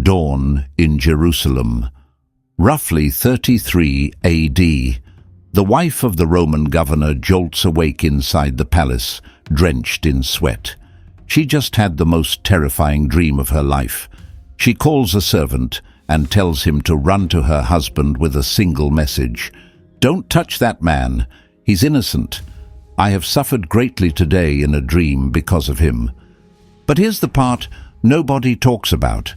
dawn in Jerusalem. Roughly 33 AD, the wife of the Roman governor jolts awake inside the palace, drenched in sweat. She just had the most terrifying dream of her life. She calls a servant and tells him to run to her husband with a single message. "Don't touch that man. He's innocent. I have suffered greatly today in a dream because of him." But here's the part nobody talks about.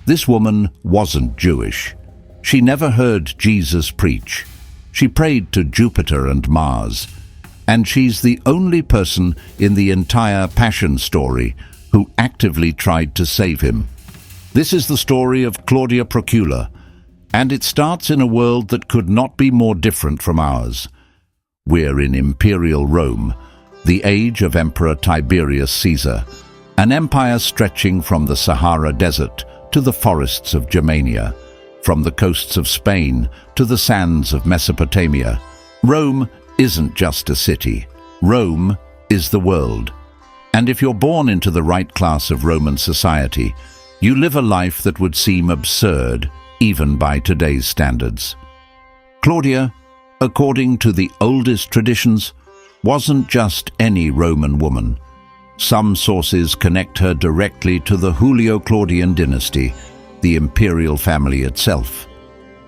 This woman wasn't Jewish. She never heard Jesus preach. She prayed to Jupiter and Mars. And she's the only person in the entire Passion story who actively tried to save him. This is the story of Claudia Procula, and it starts in a world that could not be more different from ours. We're in Imperial Rome, the age of Emperor Tiberius Caesar, an empire stretching from the Sahara Desert to the forests of Germania, from the coasts of Spain to the sands of Mesopotamia. Rome isn't just a city. Rome is the world. And if you're born into the right class of Roman society, you live a life that would seem absurd, even by today's standards. Claudia, according to the oldest traditions, wasn't just any Roman woman. Some sources connect her directly to the Julio-Claudian dynasty, the imperial family itself.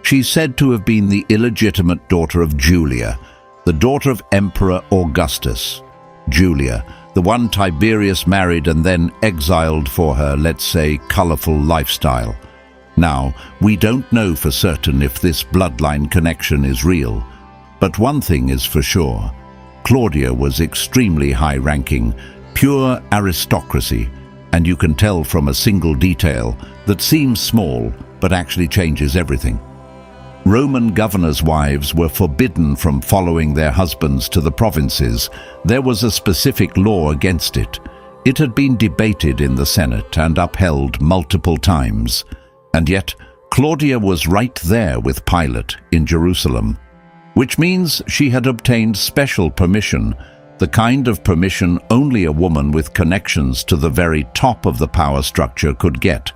She's said to have been the illegitimate daughter of Julia, the daughter of Emperor Augustus. Julia, the one Tiberius married and then exiled for her, let's say, colorful lifestyle. Now, we don't know for certain if this bloodline connection is real, but one thing is for sure. Claudia was extremely high-ranking, pure aristocracy, and you can tell from a single detail that seems small but actually changes everything. Roman governors' wives were forbidden from following their husbands to the provinces. There was a specific law against it. It had been debated in the Senate and upheld multiple times. And yet, Claudia was right there with Pilate in Jerusalem, which means she had obtained special permission, the kind of permission only a woman with connections to the very top of the power structure could get.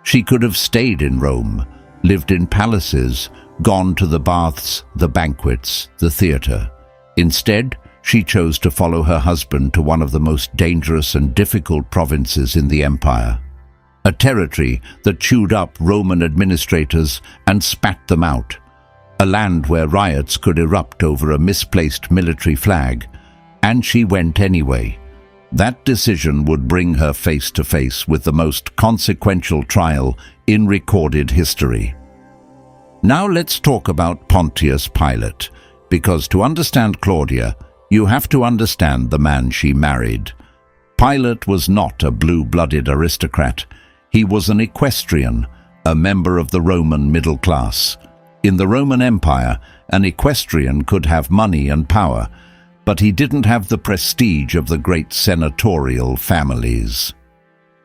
She could have stayed in Rome, lived in palaces, gone to the baths, the banquets, the theater. Instead, she chose to follow her husband to one of the most dangerous and difficult provinces in the empire, a territory that chewed up Roman administrators and spat them out, a land where riots could erupt over a misplaced military flag. And she went anyway. That decision would bring her face to face with the most consequential trial in recorded history. Now let's talk about Pontius Pilate, because to understand Claudia, you have to understand the man she married. Pilate was not a blue-blooded aristocrat. He was an equestrian, a member of the Roman middle class. In the Roman Empire, an equestrian could have money and power, but he didn't have the prestige of the great senatorial families.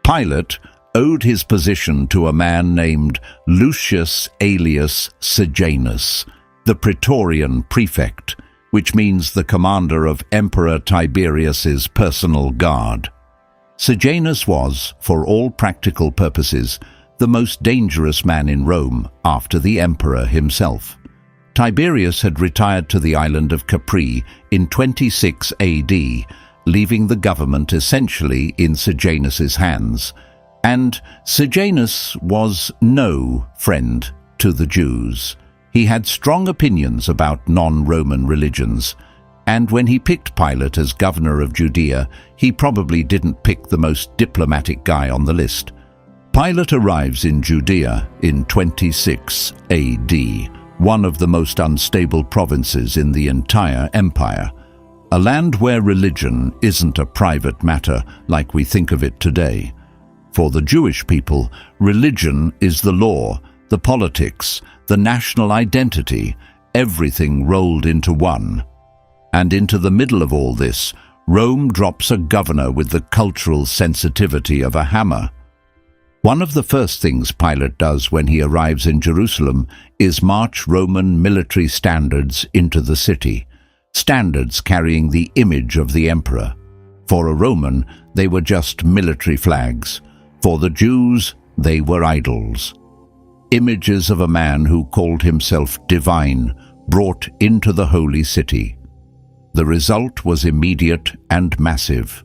Pilate owed his position to a man named Lucius Aelius Sejanus, the Praetorian prefect, which means the commander of Emperor Tiberius's personal guard. Sejanus was, for all practical purposes, the most dangerous man in Rome after the emperor himself. Tiberius had retired to the island of Capri in 26 AD, leaving the government essentially in Sejanus's hands. And Sejanus was no friend to the Jews. He had strong opinions about non-Roman religions, and when he picked Pilate as governor of Judea, he probably didn't pick the most diplomatic guy on the list. Pilate arrives in Judea in 26 AD, one of the most unstable provinces in the entire empire, a land where religion isn't a private matter like we think of it today. For the Jewish people, religion is the law, the politics, the national identity, everything rolled into one. And into the middle of all this, Rome drops a governor with the cultural sensitivity of a hammer. One of the first things Pilate does when he arrives in Jerusalem is march Roman military standards into the city, standards carrying the image of the emperor. For a Roman, they were just military flags. For the Jews, They were idols. Images of a man who called himself divine, brought into the holy city. The result was immediate and massive.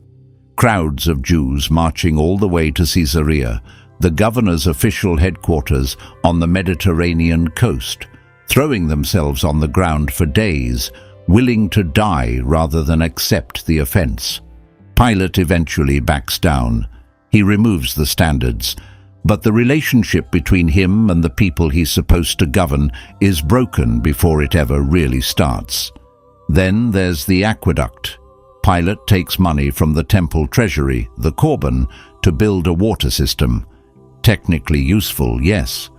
Crowds of Jews marching all the way to Caesarea, the governor's official headquarters on the Mediterranean coast, throwing themselves on the ground for days, willing to die rather than accept the offense. Pilate eventually backs down. He removes the standards, but the relationship between him and the people he's supposed to govern is broken before it ever really starts. Then there's the aqueduct. Pilate takes money from the temple treasury, the Corban, to build a water system. Technically useful, yes,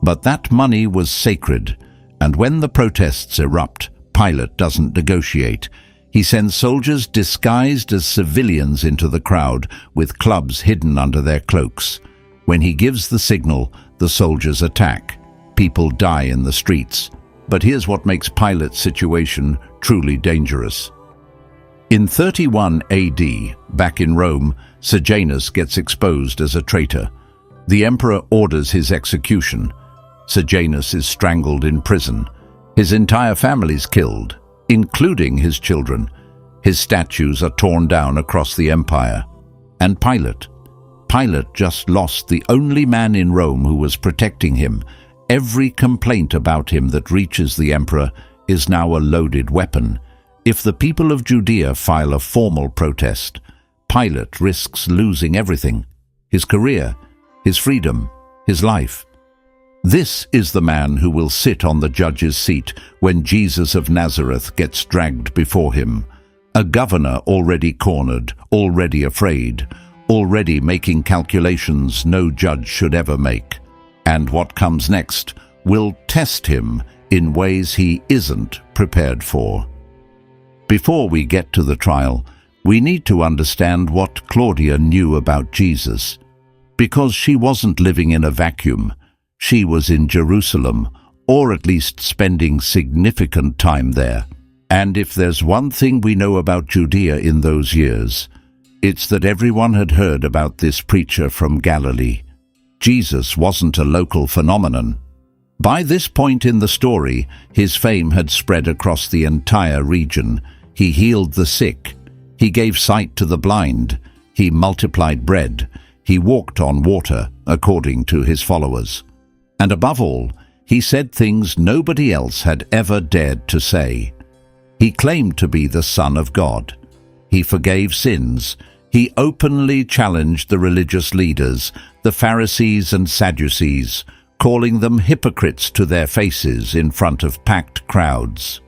but that money was sacred, and when the protests erupt, Pilate doesn't negotiate. He sends soldiers disguised as civilians into the crowd, with clubs hidden under their cloaks. When he gives the signal, the soldiers attack. People die in the streets. But here's what makes Pilate's situation truly dangerous. In 31 AD, back in Rome, Sejanus gets exposed as a traitor. The emperor orders his execution. Sejanus is strangled in prison. His entire family's killed, including his children. His statues are torn down across the empire. And Pilate just lost the only man in Rome who was protecting him. Every complaint about him that reaches the emperor is now a loaded weapon. If the people of Judea file a formal protest, Pilate risks losing everything: his career, his freedom, his life. This is the man who will sit on the judge's seat when Jesus of Nazareth gets dragged before him. A governor already cornered, already afraid, already making calculations no judge should ever make. And what comes next will test him in ways he isn't prepared for. Before we get to the trial, we need to understand what Claudia knew about Jesus. Because she wasn't living in a vacuum. She was in Jerusalem, or at least spending significant time there. And if there's one thing we know about Judea in those years, it's that everyone had heard about this preacher from Galilee. Jesus wasn't a local phenomenon. By this point in the story, his fame had spread across the entire region. He healed the sick. He gave sight to the blind. He multiplied bread. He walked on water, according to his followers. And above all, he said things nobody else had ever dared to say. He claimed to be the Son of God. He forgave sins. He openly challenged the religious leaders, the Pharisees and Sadducees, calling them hypocrites to their faces in front of packed crowds.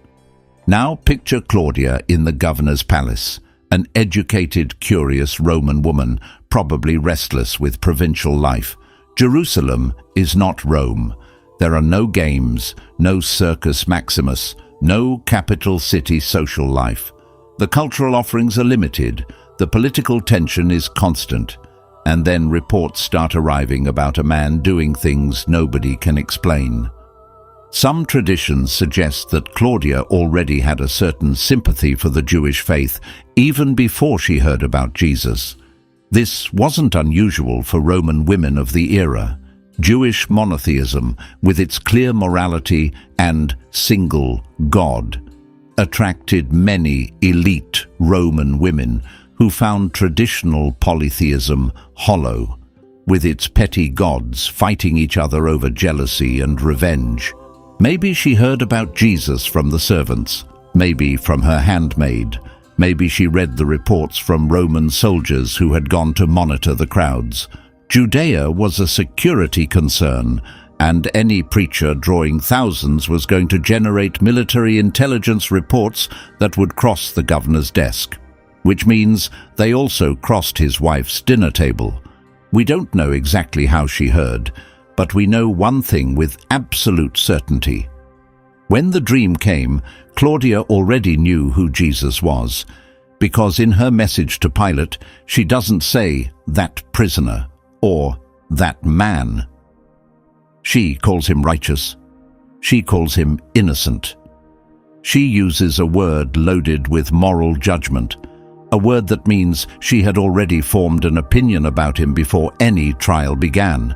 Now picture Claudia in the governor's palace, an educated, curious Roman woman, probably restless with provincial life. Jerusalem is not Rome. There are no games, no Circus Maximus, no capital city social life. The cultural offerings are limited, the political tension is constant, and then reports start arriving about a man doing things nobody can explain. Some traditions suggest that Claudia already had a certain sympathy for the Jewish faith even before she heard about Jesus. This wasn't unusual for Roman women of the era. Jewish monotheism, with its clear morality and single God, attracted many elite Roman women who found traditional polytheism hollow, with its petty gods fighting each other over jealousy and revenge. Maybe she heard about Jesus from the servants, maybe from her handmaid. Maybe she read the reports from Roman soldiers who had gone to monitor the crowds. Judea was a security concern, and any preacher drawing thousands was going to generate military intelligence reports that would cross the governor's desk, which means they also crossed his wife's dinner table. We don't know exactly how she heard, but we know one thing with absolute certainty. When the dream came, Claudia already knew who Jesus was, because in her message to Pilate, she doesn't say "that prisoner" or "that man." She calls him righteous. She calls him innocent. She uses a word loaded with moral judgment, a word that means she had already formed an opinion about him before any trial began.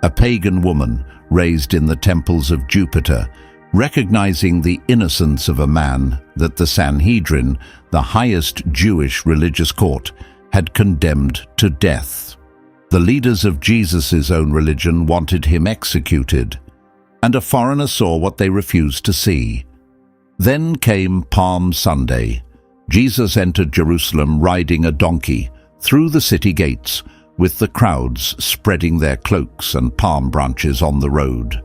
a pagan woman raised in the temples of Jupiter, recognizing the innocence of a man that the Sanhedrin, the highest Jewish religious court, had condemned to death. The leaders of Jesus' own religion wanted him executed, and a foreigner saw what they refused to see. Then came Palm Sunday. Jesus entered Jerusalem riding a donkey through the city gates, with the crowds spreading their cloaks and palm branches on the road.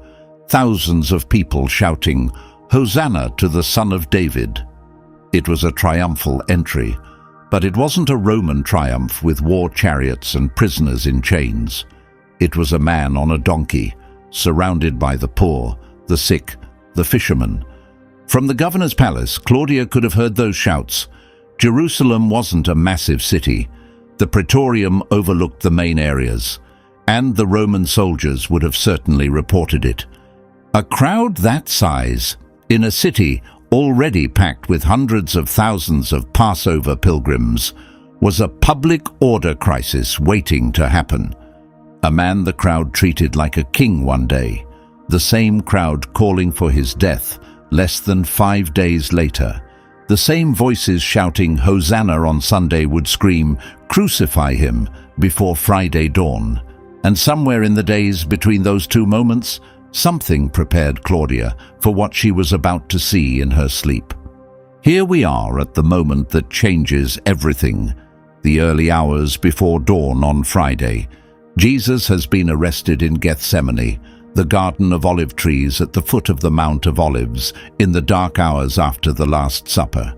Thousands of people shouting, "Hosanna to the Son of David." It was a triumphal entry, but it wasn't a Roman triumph with war chariots and prisoners in chains. It was a man on a donkey, surrounded by the poor, the sick, the fishermen. From the governor's palace, Claudia could have heard those shouts. Jerusalem wasn't a massive city. The Praetorium overlooked the main areas, and the Roman soldiers would have certainly reported it. A crowd that size, in a city already packed with hundreds of thousands of Passover pilgrims, was a public order crisis waiting to happen. A man the crowd treated like a king one day, the same crowd calling for his death less than 5 days later. The same voices shouting Hosanna on Sunday would scream, "Crucify him," before Friday dawn. And somewhere in the days between those two moments, something prepared Claudia for what she was about to see in her sleep. Here we are at the moment that changes everything. The early hours before dawn on Friday. Jesus has been arrested in Gethsemane, the Garden of Olive Trees at the foot of the Mount of Olives, in the dark hours after the Last Supper.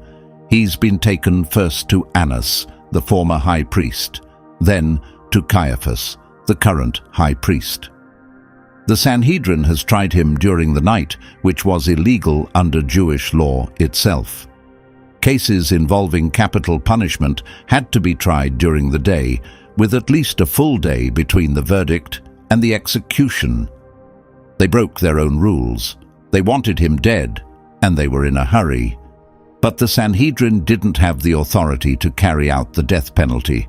He's been taken first to Annas, the former high priest, then to Caiaphas, the current high priest. The Sanhedrin has tried him during the night, which was illegal under Jewish law itself. Cases involving capital punishment had to be tried during the day, with at least a full day between the verdict and the execution. They broke their own rules. They wanted him dead, and they were in a hurry. But the Sanhedrin didn't have the authority to carry out the death penalty.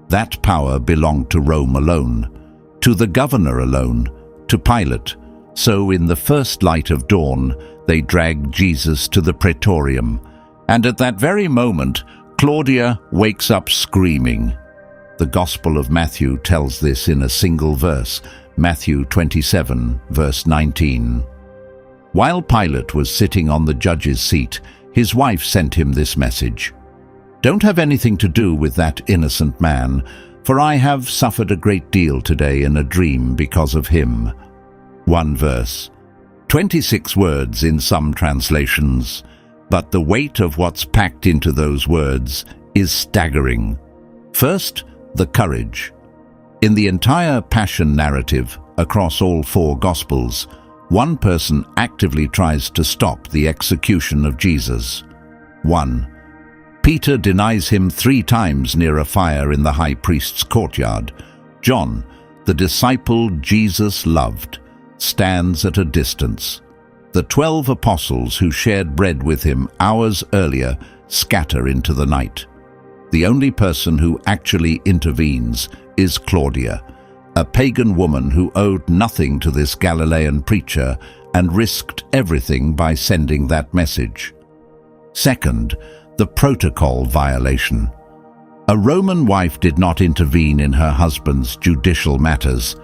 That power belonged to Rome alone, to the governor alone, to Pilate. So in the first light of dawn, they dragged Jesus to the Praetorium. And at that very moment, Claudia wakes up screaming. The Gospel of Matthew tells this in a single verse, Matthew 27, verse 19. While Pilate was sitting on the judge's seat, his wife sent him this message: "Don't have anything to do with that innocent man, for I have suffered a great deal today in a dream because of him." One verse, 26 words in some translations, but the weight of what's packed into those words is staggering. First, the courage. In the entire Passion narrative, across all 4 Gospels, one person actively tries to stop the execution of Jesus. 1. Peter denies him 3 times near a fire in the high priest's courtyard. John, the disciple Jesus loved, stands at a distance. The 12 apostles who shared bread with him hours earlier scatter into the night. The only person who actually intervenes is Claudia, a pagan woman who owed nothing to this Galilean preacher and risked everything by sending that message. Second, the protocol violation. A Roman wife did not intervene in her husband's judicial matters.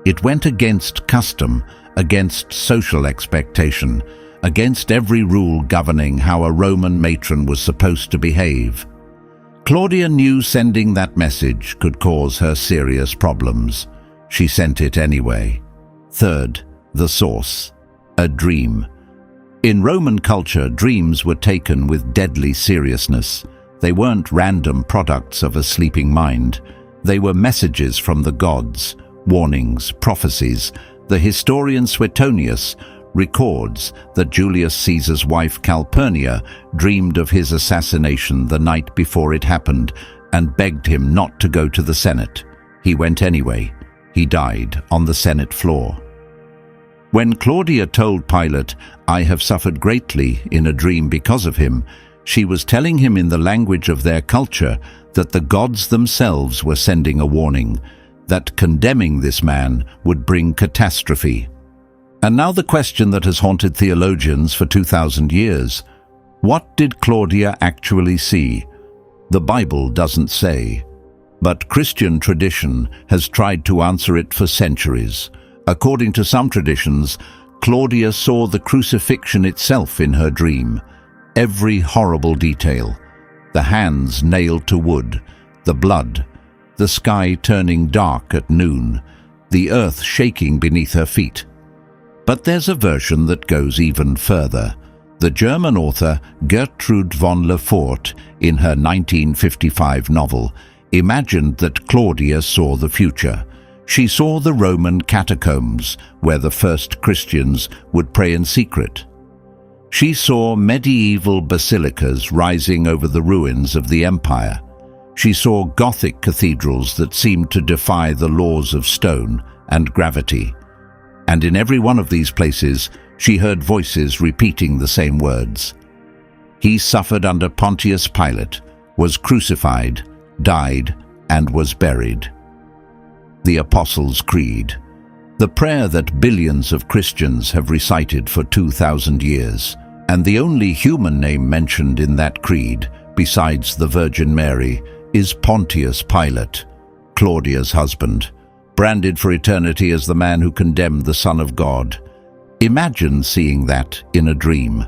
It went against custom, against social expectation, against every rule governing how a Roman matron was supposed to behave. Claudia knew sending that message could cause her serious problems. She sent it anyway. Third, the source. A dream. In Roman culture, dreams were taken with deadly seriousness. They weren't random products of a sleeping mind. They were messages from the gods, warnings, prophecies. The historian Suetonius records that Julius Caesar's wife Calpurnia dreamed of his assassination the night before it happened and begged him not to go to the Senate. He went anyway. He died on the Senate floor. When Claudia told Pilate, "I have suffered greatly in a dream because of him," she was telling him in the language of their culture that the gods themselves were sending a warning. that condemning this man would bring catastrophe. And now the question that has haunted theologians for 2,000 years. What did Claudia actually see? The Bible doesn't say, but Christian tradition has tried to answer it for centuries. According to some traditions, Claudia saw the crucifixion itself in her dream. Every horrible detail: the hands nailed to wood, the blood, the sky turning dark at noon, the earth shaking beneath her feet. But there's a version that goes even further. The German author Gertrude von Lefort, in her 1955 novel, imagined that Claudia saw the future. She saw the Roman catacombs, where the first Christians would pray in secret. She saw medieval basilicas rising over the ruins of the empire. She saw Gothic cathedrals that seemed to defy the laws of stone and gravity. And in every one of these places, she heard voices repeating the same words. He suffered under Pontius Pilate, was crucified, died, and was buried. The Apostles' Creed, the prayer that billions of Christians have recited for 2,000 years, and the only human name mentioned in that creed, besides the Virgin Mary, is Pontius Pilate, Claudia's husband, branded for eternity as the man who condemned the Son of God. Imagine seeing that in a dream.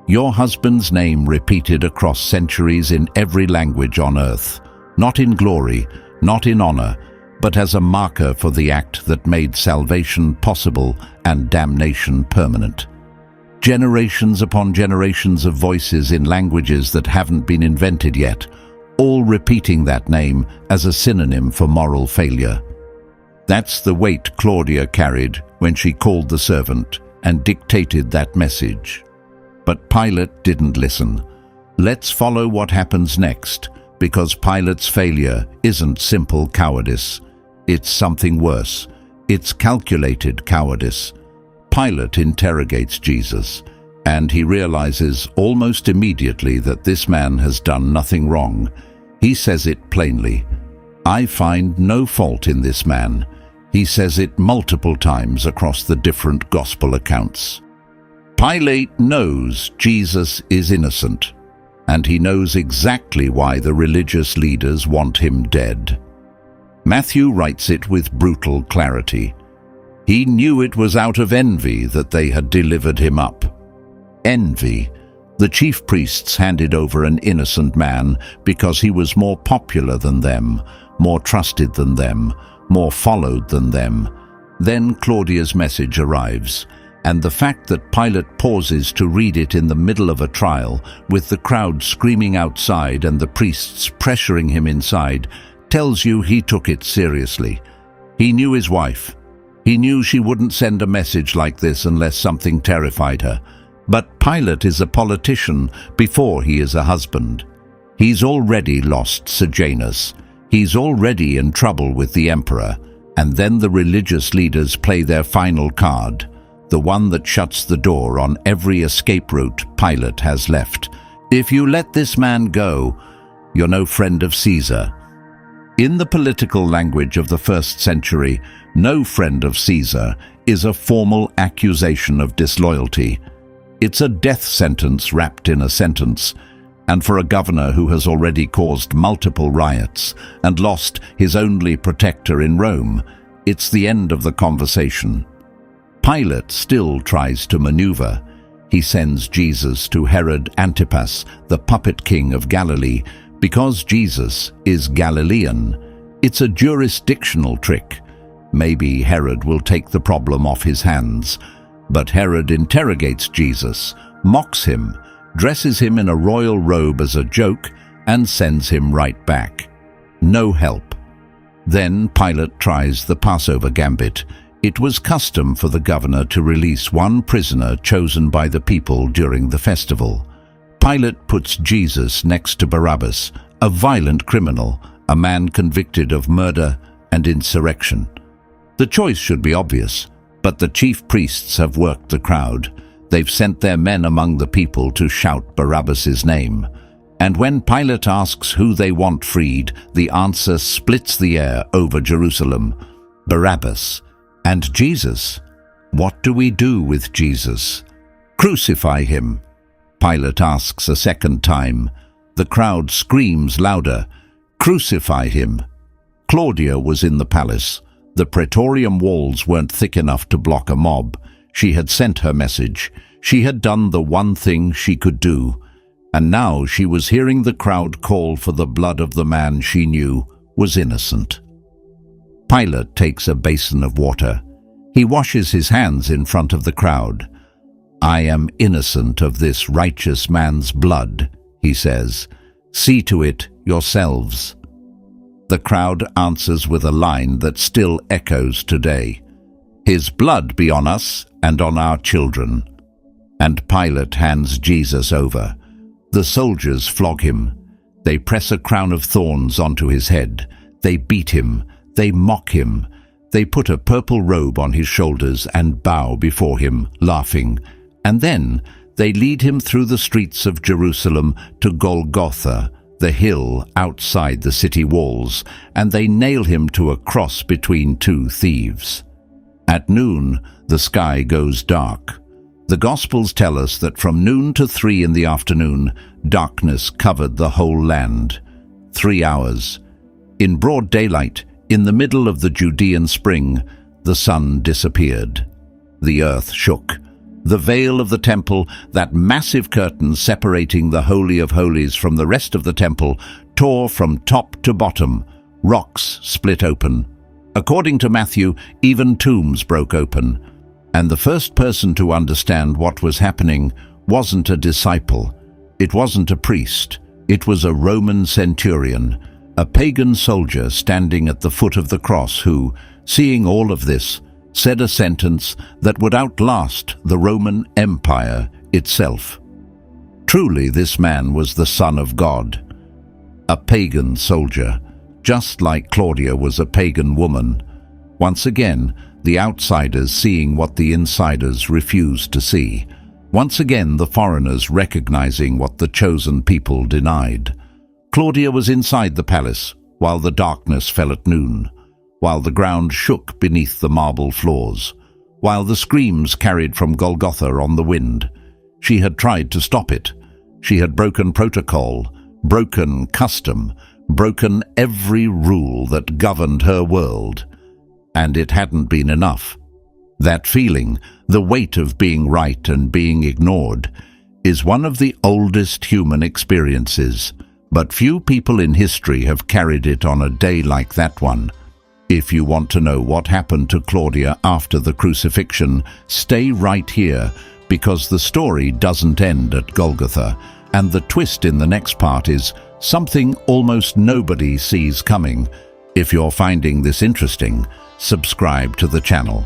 Your husband's name repeated across centuries in every language on earth, not in glory, not in honor, but as a marker for the act that made salvation possible and damnation permanent. Generations upon generations of voices in languages that haven't been invented yet, all repeating that name as a synonym for moral failure. That's the weight Claudia carried when she called the servant and dictated that message. But Pilate didn't listen. Let's follow what happens next, because Pilate's failure isn't simple cowardice. It's something worse. It's calculated cowardice. Pilate interrogates Jesus, and he realizes almost immediately that this man has done nothing wrong. He says it plainly. I find no fault in this man. He says it multiple times across the different gospel accounts. Pilate knows Jesus is innocent, and he knows exactly why the religious leaders want him dead. Matthew writes it with brutal clarity. He knew it was out of envy that they had delivered him up. Envy. The chief priests handed over an innocent man because he was more popular than them, more trusted than them, more followed than them. Then Claudia's message arrives, and the fact that Pilate pauses to read it in the middle of a trial, with the crowd screaming outside and the priests pressuring him inside, tells you he took it seriously. He knew his wife. He knew she wouldn't send a message like this unless something terrified her. But Pilate is a politician before he is a husband. He's already lost Sejanus. He's already in trouble with the emperor. And then the religious leaders play their final card, the one that shuts the door on every escape route Pilate has left. If you let this man go, you're no friend of Caesar. In the political language of the first century, no friend of Caesar is a formal accusation of disloyalty. It's a death sentence wrapped in a sentence, and for a governor who has already caused multiple riots and lost his only protector in Rome, it's the end of the conversation. Pilate still tries to maneuver. He sends Jesus to Herod Antipas, the puppet king of Galilee, because Jesus is Galilean. It's a jurisdictional trick. Maybe Herod will take the problem off his hands. But Herod interrogates Jesus, mocks him, dresses him in a royal robe as a joke, and sends him right back. No help. Then Pilate tries the Passover gambit. It was custom for the governor to release one prisoner chosen by the people during the festival. Pilate puts Jesus next to Barabbas, a violent criminal, a man convicted of murder and insurrection. The choice should be obvious, but the chief priests have worked the crowd. They've sent their men among the people to shout Barabbas's name. And when Pilate asks who they want freed, the answer splits the air over Jerusalem: Barabbas. And Jesus? What do we do with Jesus? Crucify him. Pilate asks a second time. The crowd screams louder: Crucify him. Claudia was in the palace. The praetorium walls weren't thick enough to block a mob. She had sent her message. She had done the one thing she could do. And now she was hearing the crowd call for the blood of the man she knew was innocent. Pilate takes a basin of water. He washes his hands in front of the crowd. "I am innocent of this righteous man's blood," he says. "See to it yourselves." The crowd answers with a line that still echoes today: "His blood be on us and on our children." And Pilate hands Jesus over. The soldiers flog him. They press a crown of thorns onto his head. They beat him. They mock him. They put a purple robe on his shoulders and bow before him, laughing. And then they lead him through the streets of Jerusalem to Golgotha, the hill outside the city walls, and they nail him to a cross between two thieves. At noon, the sky goes dark. The Gospels tell us that from noon to 3 in the afternoon, darkness covered the whole land. 3 hours. In broad daylight, in the middle of the Judean spring, the sun disappeared. The earth shook. The veil of the temple, that massive curtain separating the Holy of Holies from the rest of the temple, tore from top to bottom. Rocks split open. According to Matthew, even tombs broke open. And the first person to understand what was happening wasn't a disciple. It wasn't a priest. It was a Roman centurion, a pagan soldier standing at the foot of the cross who, seeing all of this, said a sentence that would outlast the Roman Empire itself. Truly, this man was the Son of God. A pagan soldier, just like Claudia was a pagan woman. Once again, the outsiders seeing what the insiders refused to see. Once again, the foreigners recognizing what the chosen people denied. Claudia was inside the palace, while the darkness fell at noon, while the ground shook beneath the marble floors, while the screams carried from Golgotha on the wind. She had tried to stop it. She had broken protocol, broken custom, broken every rule that governed her world. And it hadn't been enough. That feeling, the weight of being right and being ignored, is one of the oldest human experiences, but few people in history have carried it on a day like that one. If you want to know what happened to Claudia after the crucifixion, stay right here, because the story doesn't end at Golgotha, and the twist in the next part is something almost nobody sees coming. If you're finding this interesting, subscribe to the channel.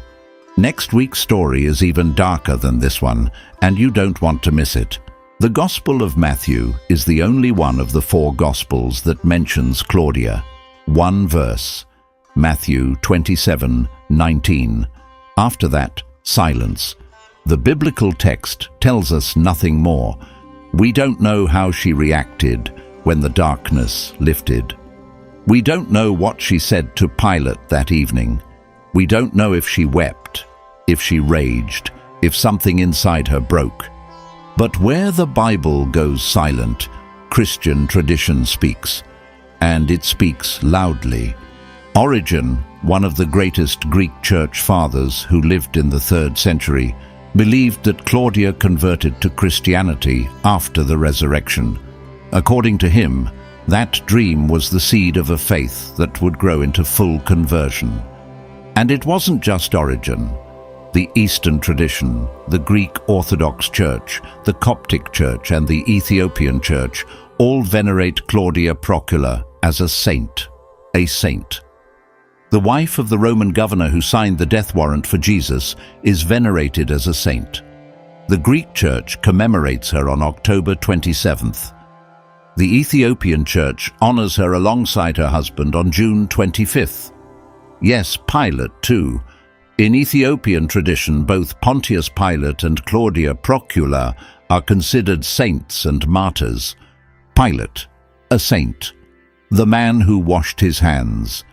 Next week's story is even darker than this one, and you don't want to miss it. The Gospel of Matthew is the only one of the 4 Gospels that mentions Claudia. One verse, Matthew 27:19. After that, silence. The biblical text tells us nothing more. We don't know how she reacted when the darkness lifted. We don't know what she said to Pilate that evening. We don't know if she wept, if she raged, if something inside her broke. But where the Bible goes silent, Christian tradition speaks, and it speaks loudly. Origen, one of the greatest Greek church fathers who lived in the 3rd century, believed that Claudia converted to Christianity after the resurrection. According to him, that dream was the seed of a faith that would grow into full conversion. And it wasn't just Origen. The Eastern tradition, the Greek Orthodox Church, the Coptic Church, and the Ethiopian Church all venerate Claudia Procula as a saint. The wife of the Roman governor who signed the death warrant for Jesus is venerated as a saint. The Greek Church commemorates her on October 27th. The Ethiopian Church honors her alongside her husband on June 25th. Yes, Pilate too. In Ethiopian tradition, both Pontius Pilate and Claudia Procula are considered saints and martyrs. Pilate, a saint, the man who washed his hands.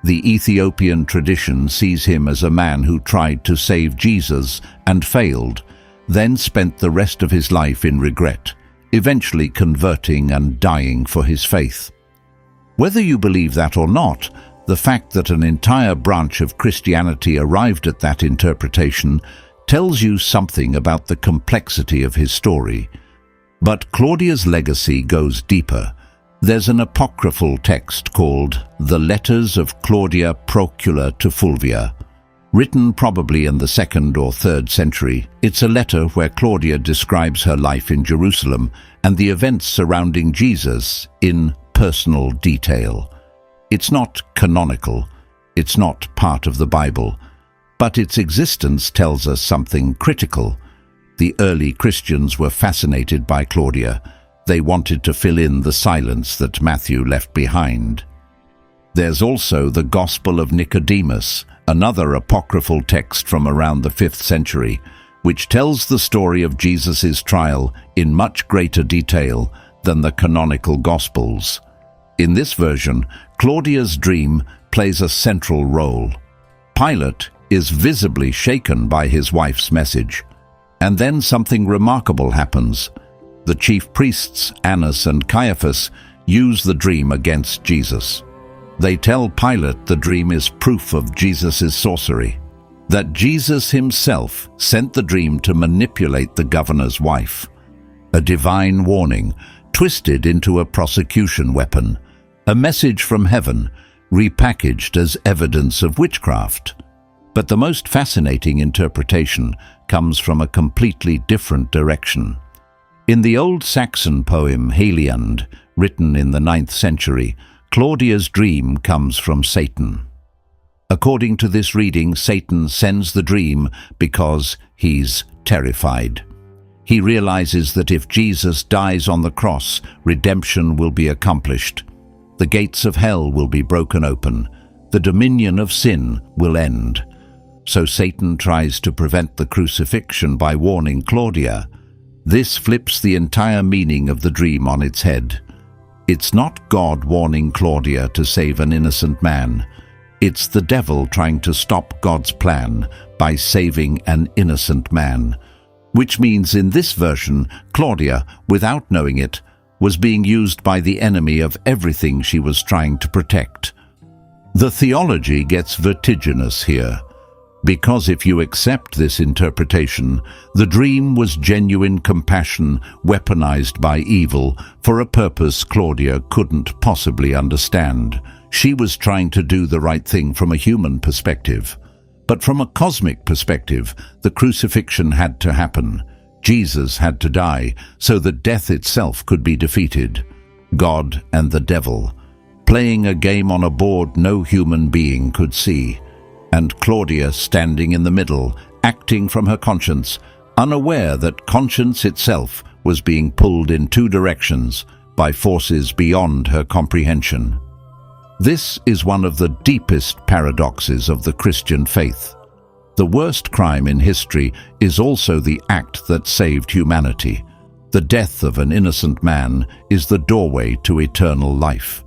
The Ethiopian tradition sees him as a man who tried to save Jesus and failed, then spent the rest of his life in regret, eventually converting and dying for his faith. Whether you believe that or not, the fact that an entire branch of Christianity arrived at that interpretation tells you something about the complexity of his story. But Claudia's legacy goes deeper. There's an apocryphal text called The Letters of Claudia Procula to Fulvia, written probably in the 2nd or 3rd century. It's a letter where Claudia describes her life in Jerusalem and the events surrounding Jesus in personal detail. It's not canonical, it's not part of the Bible, but its existence tells us something critical. The early Christians were fascinated by Claudia. They wanted to fill in the silence that Matthew left behind. There's also the Gospel of Nicodemus, another apocryphal text from around the 5th century, which tells the story of Jesus' trial in much greater detail than the canonical Gospels. In this version, Claudia's dream plays a central role. Pilate is visibly shaken by his wife's message. And then something remarkable happens. The chief priests, Annas and Caiaphas, use the dream against Jesus. They tell Pilate the dream is proof of Jesus' sorcery, that Jesus himself sent the dream to manipulate the governor's wife. A divine warning, twisted into a prosecution weapon, a message from heaven, repackaged as evidence of witchcraft. But the most fascinating interpretation comes from a completely different direction. In the old Saxon poem Heliand, written in the 9th century, Claudia's dream comes from Satan. According to this reading, Satan sends the dream because he's terrified. He realizes that if Jesus dies on the cross, redemption will be accomplished. The gates of hell will be broken open. The dominion of sin will end. So Satan tries to prevent the crucifixion by warning Claudia. This flips the entire meaning of the dream on its head. It's not God warning Claudia to save an innocent man. It's the devil trying to stop God's plan by saving an innocent man. Which means in this version, Claudia, without knowing it, was being used by the enemy of everything she was trying to protect. The theology gets vertiginous here. Because if you accept this interpretation, the dream was genuine compassion weaponized by evil for a purpose Claudia couldn't possibly understand. She was trying to do the right thing from a human perspective. But from a cosmic perspective, the crucifixion had to happen. Jesus had to die so that death itself could be defeated. God and the devil, playing a game on a board no human being could see. And Claudia standing in the middle, acting from her conscience, unaware that conscience itself was being pulled in two directions by forces beyond her comprehension. This is one of the deepest paradoxes of the Christian faith. The worst crime in history is also the act that saved humanity. The death of an innocent man is the doorway to eternal life.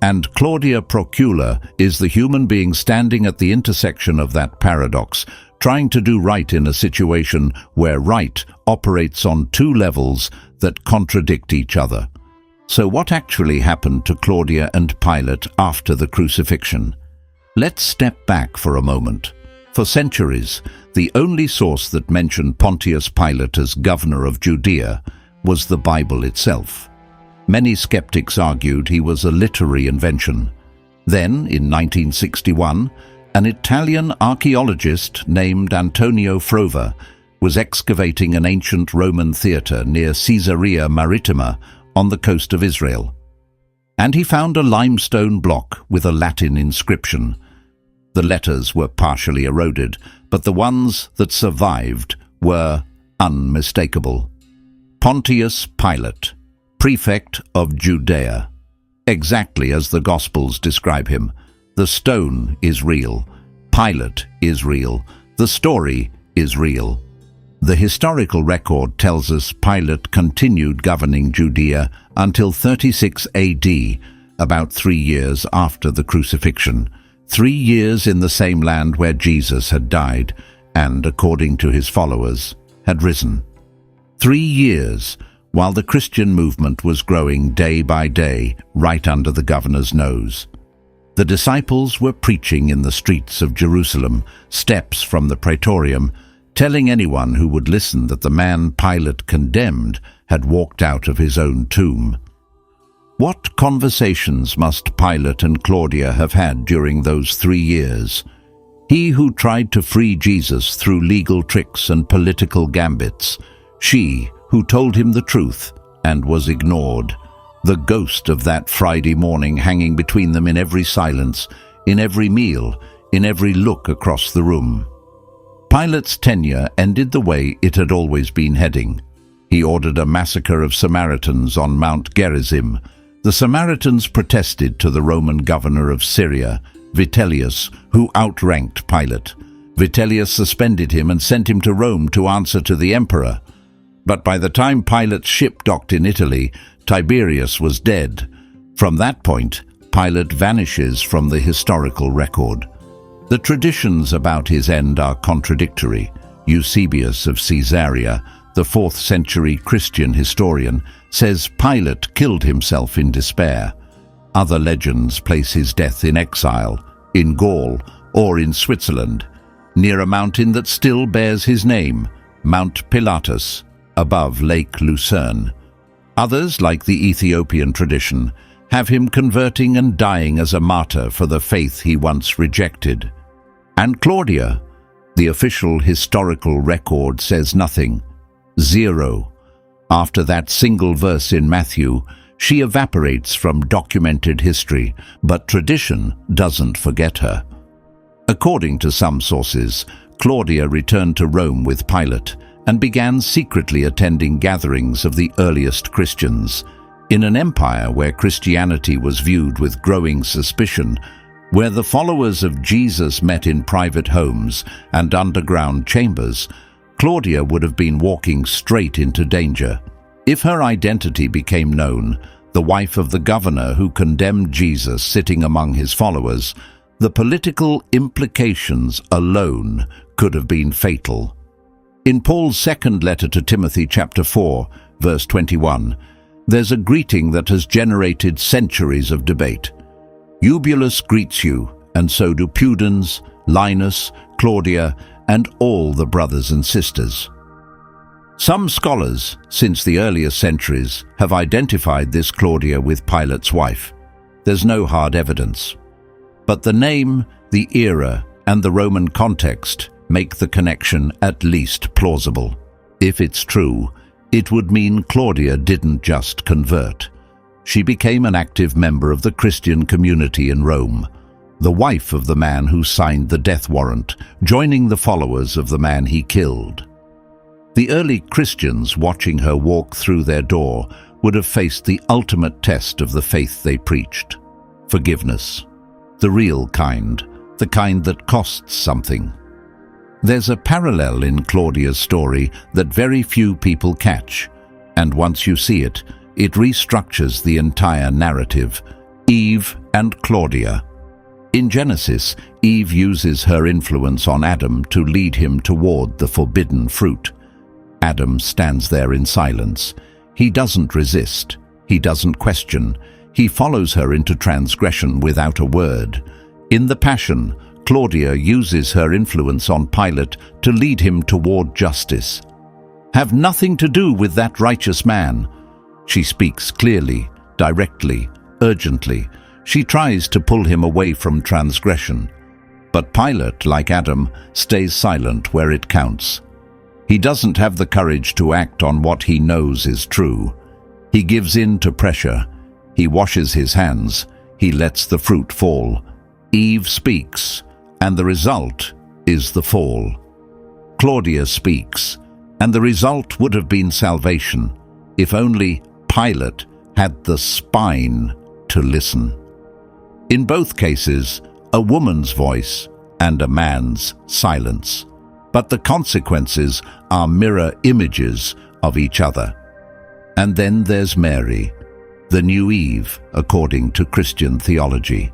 And Claudia Procula is the human being standing at the intersection of that paradox, trying to do right in a situation where right operates on two levels that contradict each other. So what actually happened to Claudia and Pilate after the crucifixion? Let's step back for a moment. For centuries, the only source that mentioned Pontius Pilate as governor of Judea was the Bible itself. Many skeptics argued he was a literary invention. Then, in 1961, an Italian archaeologist named Antonio Frova was excavating an ancient Roman theatre near Caesarea Maritima on the coast of Israel. And he found a limestone block with a Latin inscription. The letters were partially eroded, but the ones that survived were unmistakable. Pontius Pilate, prefect of Judea. Exactly as the Gospels describe him. The stone is real. Pilate is real. The story is real. The historical record tells us Pilate continued governing Judea until 36 AD, about 3 years after the crucifixion, 3 years in the same land where Jesus had died and, according to his followers, had risen. 3 years while the Christian movement was growing day by day right under the governor's nose. The disciples were preaching in the streets of Jerusalem, steps from the praetorium, telling anyone who would listen that the man Pilate condemned had walked out of his own tomb. What conversations must Pilate and Claudia have had during those 3 years? He who tried to free Jesus through legal tricks and political gambits, she who told him the truth and was ignored, the ghost of that Friday morning hanging between them in every silence, in every meal, in every look across the room. Pilate's tenure ended the way it had always been heading. He ordered a massacre of Samaritans on Mount Gerizim. The Samaritans protested to the Roman governor of Syria, Vitellius, who outranked Pilate. Vitellius suspended him and sent him to Rome to answer to the emperor. But by the time Pilate's ship docked in Italy, Tiberius was dead. From that point, Pilate vanishes from the historical record. The traditions about his end are contradictory. Eusebius of Caesarea, the 4th century Christian historian, says Pilate killed himself in despair. Other legends place his death in exile, in Gaul, or in Switzerland, near a mountain that still bears his name, Mount Pilatus, above Lake Lucerne. Others, like the Ethiopian tradition, have him converting and dying as a martyr for the faith he once rejected. And Claudia, the official historical record says nothing. 0. After that single verse in Matthew, she evaporates from documented history, but tradition doesn't forget her. According to some sources, Claudia returned to Rome with Pilate and began secretly attending gatherings of the earliest Christians. In an empire where Christianity was viewed with growing suspicion, where the followers of Jesus met in private homes and underground chambers, Claudia would have been walking straight into danger. If her identity became known, the wife of the governor who condemned Jesus sitting among his followers, the political implications alone could have been fatal. In Paul's second letter to Timothy, chapter 4, verse 21, there's a greeting that has generated centuries of debate. Eubulus greets you, and so do Pudens, Linus, Claudia, and all the brothers and sisters. Some scholars, since the earliest centuries, have identified this Claudia with Pilate's wife. There's no hard evidence. But the name, the era, and the Roman context make the connection at least plausible. If it's true, it would mean Claudia didn't just convert. She became an active member of the Christian community in Rome, the wife of the man who signed the death warrant, joining the followers of the man he killed. The early Christians watching her walk through their door would have faced the ultimate test of the faith they preached: forgiveness. The real kind, the kind that costs something. There's a parallel in Claudia's story that very few people catch, and once you see it, it restructures the entire narrative. Eve and Claudia. In Genesis, Eve uses her influence on Adam to lead him toward the forbidden fruit. Adam stands there in silence. He doesn't resist. He doesn't question. He follows her into transgression without a word. In the Passion, Claudia uses her influence on Pilate to lead him toward justice. Have nothing to do with that righteous man. She speaks clearly, directly, urgently. She tries to pull him away from transgression. But Pilate, like Adam, stays silent where it counts. He doesn't have the courage to act on what he knows is true. He gives in to pressure. He washes his hands. He lets the fruit fall. Eve speaks, and the result is the fall. Claudia speaks, and the result would have been salvation, if only Pilate had the spine to listen. In both cases, a woman's voice and a man's silence. but the consequences are mirror images of each other. And then there's Mary, the new Eve, according to Christian theology.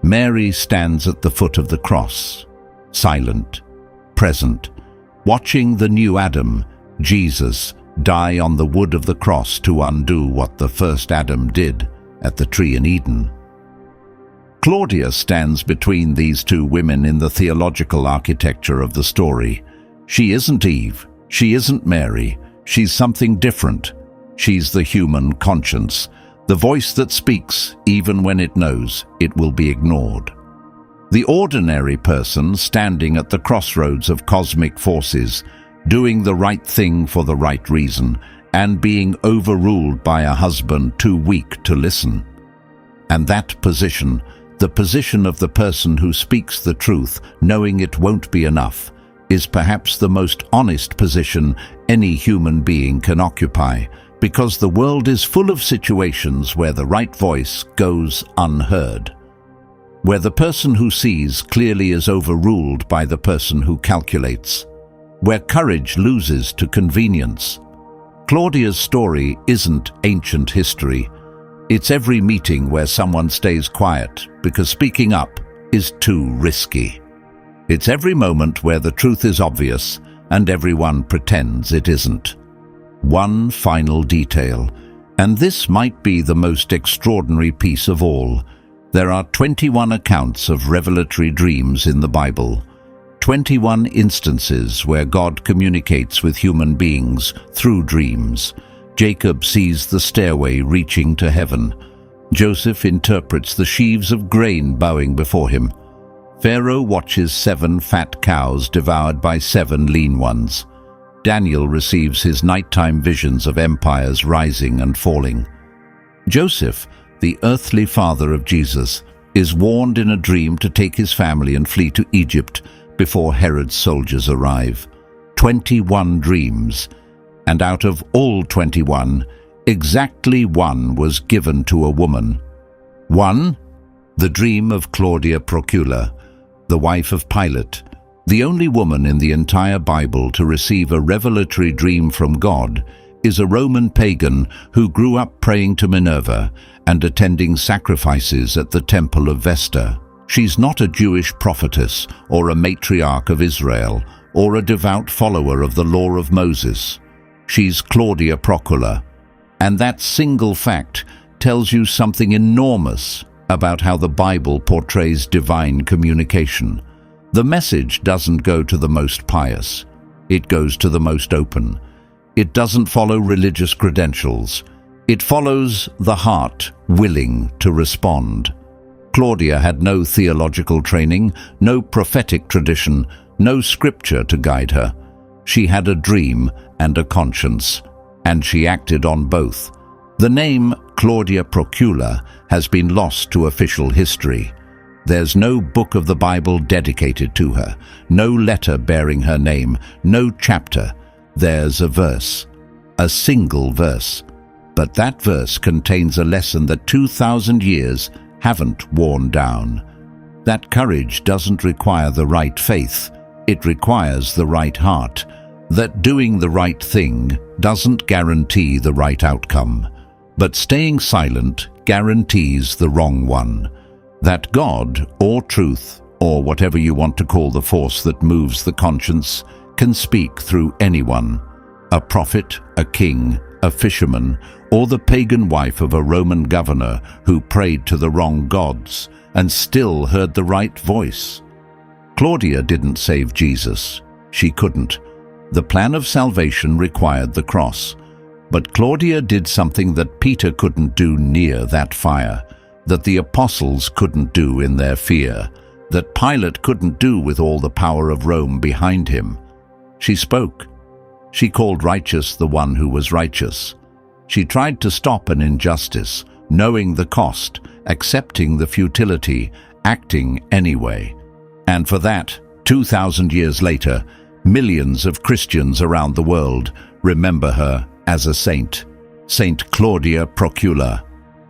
Mary stands at the foot of the cross, silent, present, watching the new Adam, Jesus, die on the wood of the cross to undo what the first Adam did at the tree in Eden. Claudia stands between these two women in the theological architecture of the story. She isn't Eve, she isn't Mary, she's something different. She's the human conscience, the voice that speaks even when it knows it will be ignored. The ordinary person standing at the crossroads of cosmic forces, doing the right thing for the right reason, and being overruled by a husband too weak to listen. And that position, the position of the person who speaks the truth, knowing it won't be enough, is perhaps the most honest position any human being can occupy, because the world is full of situations where the right voice goes unheard, where the person who sees clearly is overruled by the person who calculates, where courage loses to convenience. Claudia's story isn't ancient history. It's every meeting where someone stays quiet because speaking up is too risky. It's every moment where the truth is obvious and everyone pretends it isn't. One final detail, and this might be the most extraordinary piece of all. There are 21 accounts of revelatory dreams in the Bible. 21 instances where God communicates with human beings through dreams. Jacob sees the stairway reaching to heaven. Joseph interprets the sheaves of grain bowing before him. Pharaoh watches 7 fat cows devoured by 7 lean ones. Daniel receives his nighttime visions of empires rising and falling. Joseph, the earthly father of Jesus, is warned in a dream to take his family and flee to Egypt before Herod's soldiers arrive. 21 dreams. And out of all 21, exactly one was given to a woman. One, the dream of Claudia Procula, the wife of Pilate, the only woman in the entire Bible to receive a revelatory dream from God, is a Roman pagan who grew up praying to Minerva and attending sacrifices at the Temple of Vesta. She's not a Jewish prophetess or a matriarch of Israel or a devout follower of the law of Moses. She's Claudia Procula, and that single fact tells you something enormous about how the Bible portrays divine communication. The message doesn't go to the most pious. It goes to the most open. It doesn't follow religious credentials. It follows the heart willing to respond. Claudia had no theological training, no prophetic tradition, no scripture to guide her. She had a dream and a conscience, and she acted on both. The name Claudia Procula has been lost to official history. There's no book of the Bible dedicated to her, no letter bearing her name, no chapter. There's a verse, a single verse. But that verse contains a lesson that 2,000 years haven't worn down. That courage doesn't require the right faith, it requires the right heart. That doing the right thing doesn't guarantee the right outcome, but staying silent guarantees the wrong one. That God, or truth, or whatever you want to call the force that moves the conscience, can speak through anyone. A prophet, a king, a fisherman, or the pagan wife of a Roman governor who prayed to the wrong gods and still heard the right voice. Claudia didn't save Jesus. She couldn't. The plan of salvation required the cross. But Claudia did something that Peter couldn't do near that fire, that the apostles couldn't do in their fear, that Pilate couldn't do with all the power of Rome behind him. She spoke. She called righteous the one who was righteous. She tried to stop an injustice, knowing the cost, accepting the futility, acting anyway. And for that, 2,000 years later, millions of Christians around the world remember her as a saint, Saint Claudia Procula,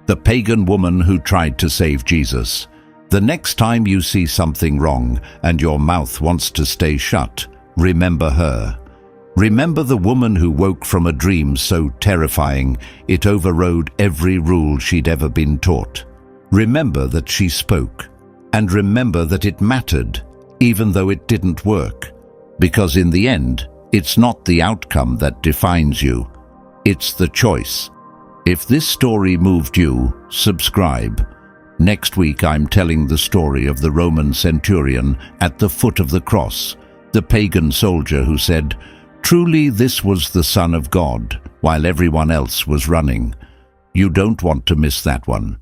the pagan woman who tried to save Jesus. The next time you see something wrong and your mouth wants to stay shut, Remember her. Remember the woman who woke from a dream so terrifying it overrode every rule she'd ever been taught. Remember that she spoke, and remember that it mattered, even though it didn't work. Because in the end, it's not the outcome that defines you, it's the choice. If this story moved you, subscribe. Next week I'm telling the story of the Roman centurion at the foot of the cross, the pagan soldier who said, "Truly this was the Son of God," while everyone else was running. You don't want to miss that one.